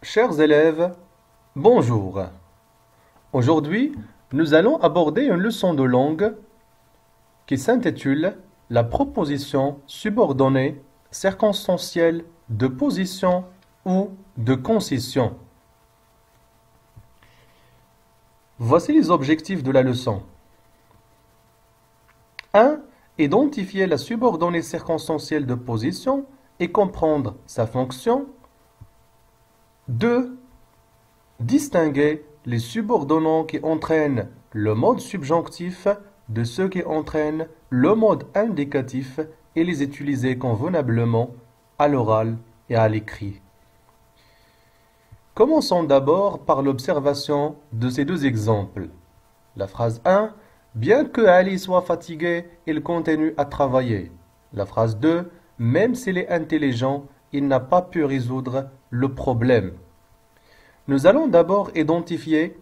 Chers élèves, bonjour. Aujourd'hui, nous allons aborder une leçon de langue qui s'intitule La proposition subordonnée circonstancielle de position ou de concession. Voici les objectifs de la leçon. 1. Identifier la subordonnée circonstancielle de position et comprendre sa fonction. 2. Distinguer les subordonnants qui entraînent le mode subjonctif de ceux qui entraînent le mode indicatif et les utiliser convenablement à l'oral et à l'écrit. Commençons d'abord par l'observation de ces deux exemples. La phrase 1. Bien que Ali soit fatigué, il continue à travailler. La phrase 2. Même s'il est intelligent, il n'a pas pu résoudre le problème. Nous allons d'abord identifier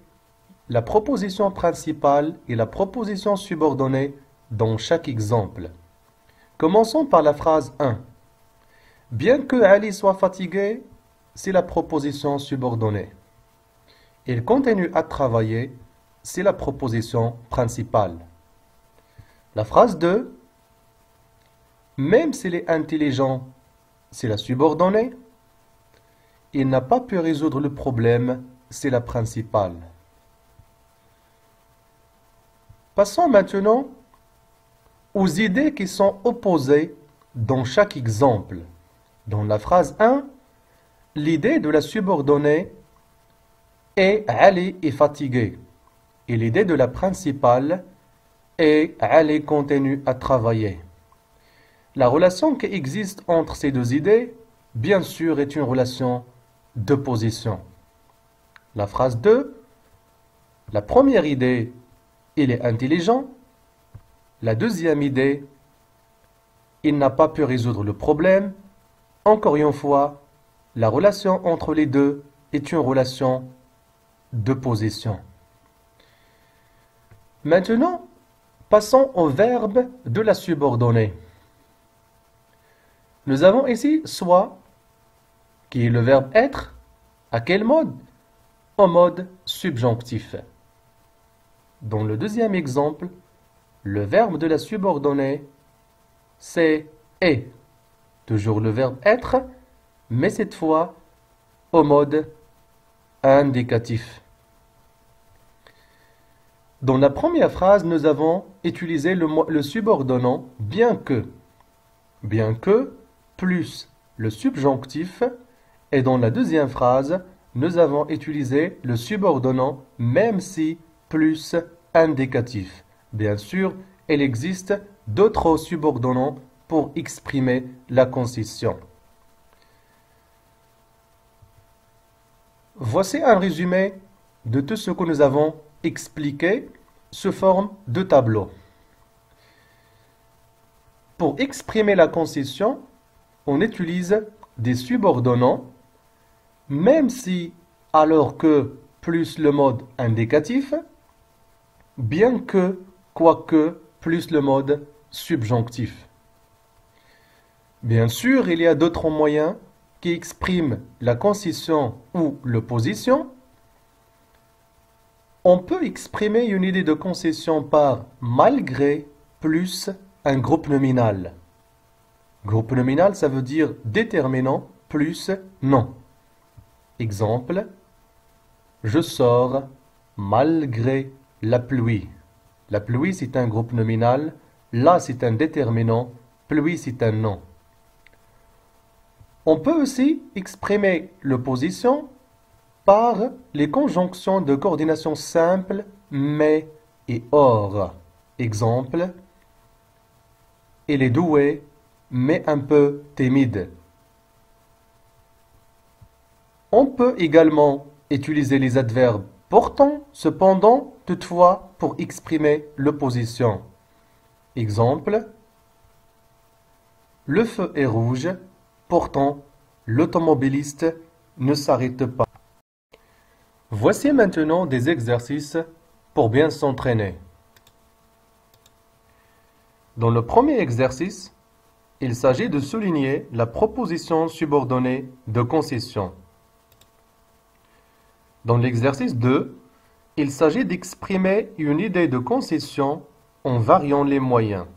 la proposition principale et la proposition subordonnée dans chaque exemple. Commençons par la phrase 1. Bien que Ali soit fatigué, c'est la proposition subordonnée. Il continue à travailler, c'est la proposition principale. La phrase 2. Même s'il est intelligent, c'est la subordonnée. Il n'a pas pu résoudre le problème, c'est la principale. Passons maintenant aux idées qui sont opposées dans chaque exemple. Dans la phrase 1, l'idée de la subordonnée est Ali est fatigué. Et l'idée de la principale est Ali continue à travailler. La relation qui existe entre ces deux idées, bien sûr, est une relation d'opposition. La phrase 2, la première idée, il est intelligent. La deuxième idée, il n'a pas pu résoudre le problème. Encore une fois, la relation entre les deux est une relation d'opposition. Maintenant, passons au verbe de la subordonnée. Nous avons ici soit, qui est le verbe être, à quel mode? Au mode subjonctif. Dans le deuxième exemple, le verbe de la subordonnée, c'est est. Toujours le verbe être, mais cette fois au mode indicatif. Dans la première phrase, nous avons utilisé le subordonnant bien que. Bien que plus le subjonctif. Et dans la deuxième phrase, nous avons utilisé le subordonnant même si plus indicatif. Bien sûr, il existe d'autres subordonnants pour exprimer la concession. Voici un résumé de tout ce que nous avons expliqué sous forme de tableau. Pour exprimer la concession, on utilise des subordonnants, même si alors que plus le mode indicatif, bien que, quoique, plus le mode subjonctif. Bien sûr, il y a d'autres moyens qui expriment la concession ou l'opposition. On peut exprimer une idée de concession par malgré plus un groupe nominal. Groupe nominal, ça veut dire déterminant plus non. Exemple, je sors malgré la pluie. La pluie, c'est un groupe nominal. Là, c'est un déterminant. Pluie, c'est un nom. On peut aussi exprimer l'opposition par les conjonctions de coordination simple mais et or. Exemple, il est doué mais un peu timide. On peut également utiliser les adverbes portant, cependant, toutefois, pour exprimer l'opposition. Exemple, le feu est rouge, pourtant, l'automobiliste ne s'arrête pas. Voici maintenant des exercices pour bien s'entraîner. Dans le premier exercice, il s'agit de souligner la proposition subordonnée de concession. Dans l'exercice 2, il s'agit d'exprimer une idée de concession en variant les moyens.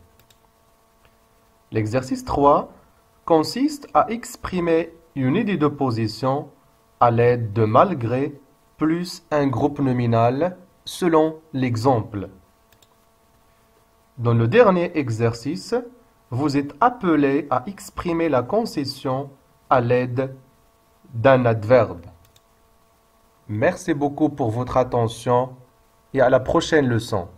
L'exercice 3 consiste à exprimer une idée de position à l'aide de malgré plus un groupe nominal selon l'exemple. Dans le dernier exercice, vous êtes appelé à exprimer la concession à l'aide d'un adverbe. Merci beaucoup pour votre attention et à la prochaine leçon.